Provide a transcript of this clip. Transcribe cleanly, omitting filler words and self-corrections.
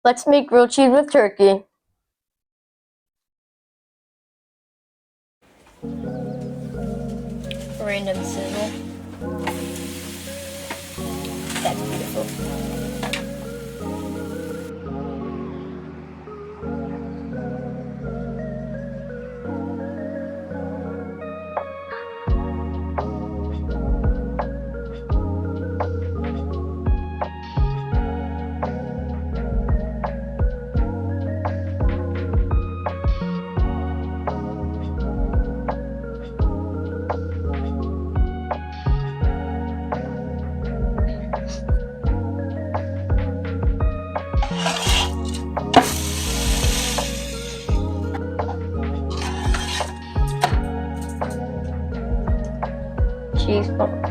Let's make grilled cheese with turkey. Random sizzle. That's beautiful. Cheese ball.